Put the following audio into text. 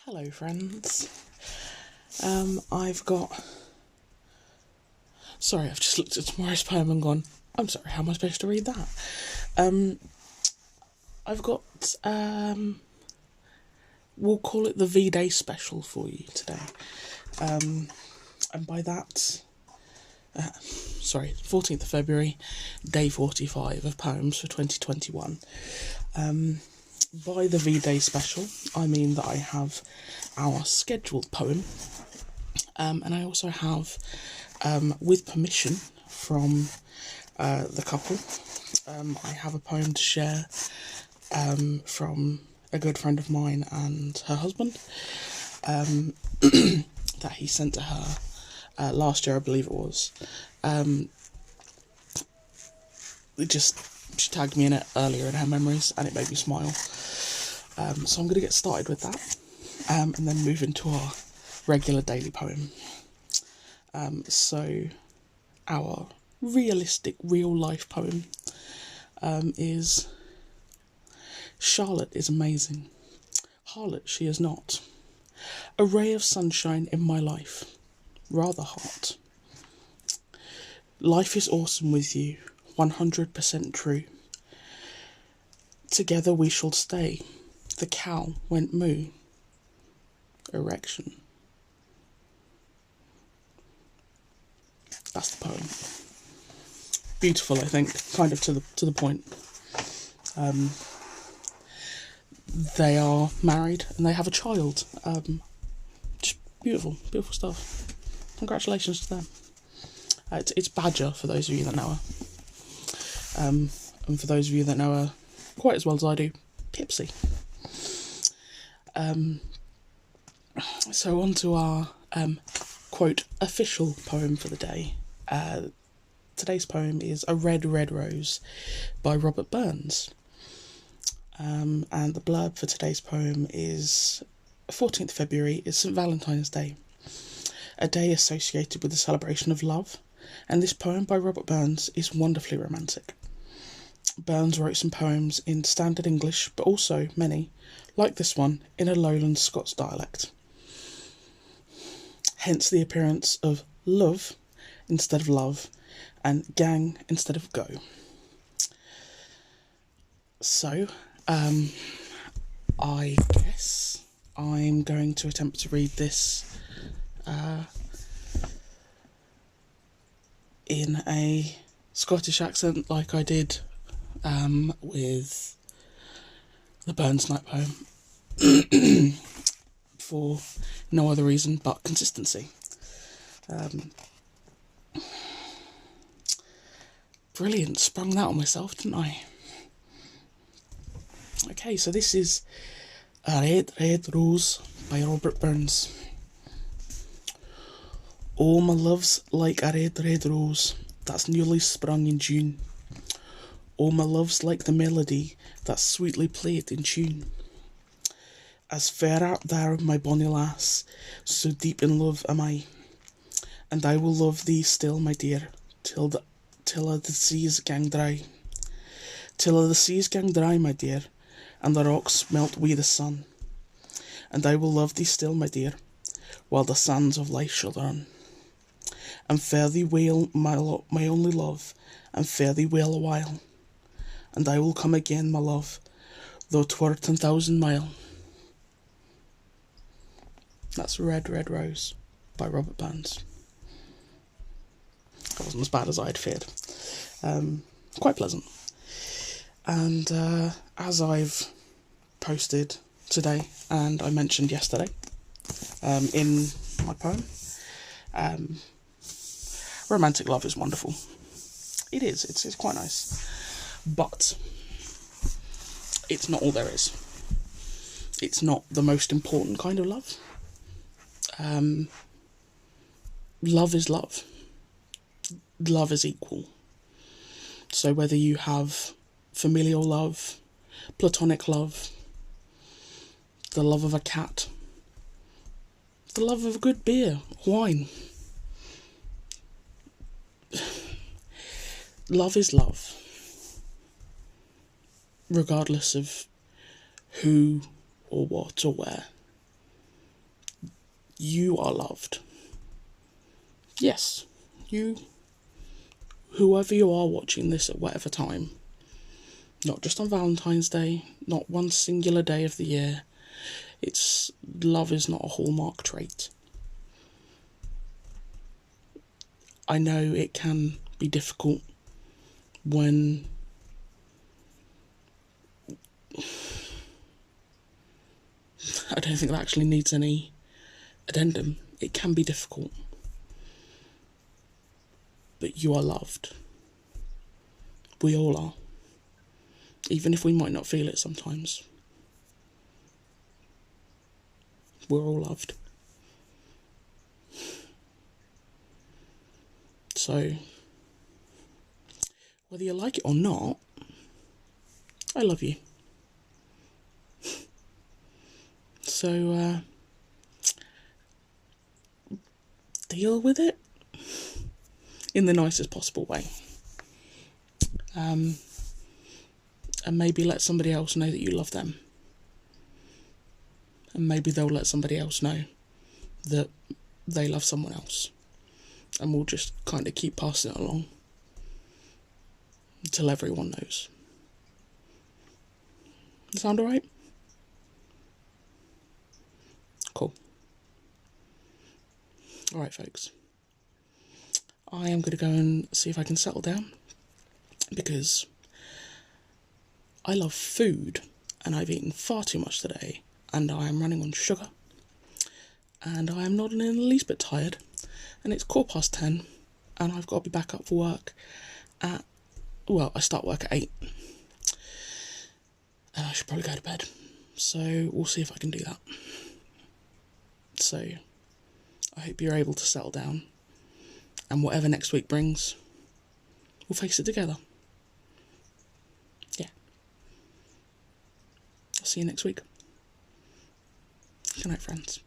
Hello friends, I've got, sorry, I've just looked at tomorrow's poem and gone, I'm sorry, how am I supposed to read that? I've got, we'll call it the V-Day special for you today, and by that, 14th of February, day 45 of poems for 2021. By the V-Day special, I mean that I have our scheduled poem, and I also have, with permission from the couple, I have a poem to share from a good friend of mine and her husband, that he sent to her last year, I believe it was. She tagged me in it earlier in her memories, and it made me smile. So I'm going to get started with that, and then move into our regular daily poem. So our realistic, real-life poem is Charlotte is amazing. Harlot she is not. A ray of sunshine in my life. Rather hot. Life is awesome with you. 100% true. Together we shall stay. The cow went moo. Erection. That's the poem. Beautiful, I think. Kind of to the point. They are married and they have a child. Just beautiful, beautiful stuff. Congratulations to them. It's Badger, for those of you that know her. And for those of you that know her quite as well as I do, Pipsy. So on to our, quote, official poem for the day. Today's poem is A Red, Red Rose by Robert Burns. And the blurb for today's poem is 14th February is St. Valentine's Day, a day associated with the celebration of love, and this poem by Robert Burns is wonderfully romantic. Burns wrote some poems in standard English, but also many, like this one, in a lowland Scots dialect. Hence the appearance of love instead of love, and gang instead of go. So, I guess I'm going to attempt to read this in a Scottish accent like I did with the Burns Night poem, for no other reason but consistency. Brilliant, sprung that on myself, didn't I? Okay, so this is A Red, Red Rose by Robert Burns. Oh, my love's like a red, red rose that's newly sprung in June. Oh, my love's like the melody that's sweetly played in tune. As fair art thou, my bonny lass, so deep in love am I, and I will love thee still, my dear, till the seas gang dry. Till the seas gang dry, my dear, and the rocks melt wi' the sun, and I will love thee still, my dear, while the sands of life shall run. And fare thee well, my only love, and fare thee well a while, and I will come again, my love, though 'twere 10,000 mile. That's Red, Red Rose by Robert Burns. That wasn't as bad as I'd feared. Quite pleasant. And as I've posted today, and I mentioned yesterday in my poem, romantic love is wonderful. It is, it's quite nice. But it's not all there is. It's not the most important kind of love. Love is love. Love is equal. So whether you have familial love, platonic love, the love of a cat, the love of a good beer, wine, love is love, regardless of who or what or where. You are loved. Yes, you, whoever you are watching this at whatever time, not just on Valentine's Day, not one singular day of the year. Love is not a hallmark trait. I know it can be difficult when I don't think that actually needs any addendum. It can be difficult. But you are loved. We all are. Even if we might not feel it sometimes. We're all loved. So, whether you like it or not, I love you. So, deal with it in the nicest possible way. And maybe let somebody else know that you love them. And maybe they'll let somebody else know that they love someone else. And we'll just kind of keep passing it along until everyone knows. Sound alright? Cool. Alright, folks. I am going to go and see if I can settle down, because I love food and I've eaten far too much today, and I am running on sugar, and I am not in the least bit tired, and it's 10:15, and I've got to be back up for work at, well, I start work at 8, and I should probably go to bed, so we'll see if I can do that. So, I hope you're able to settle down, and whatever next week brings, we'll face it together. Yeah. I'll see you next week. Good night, friends.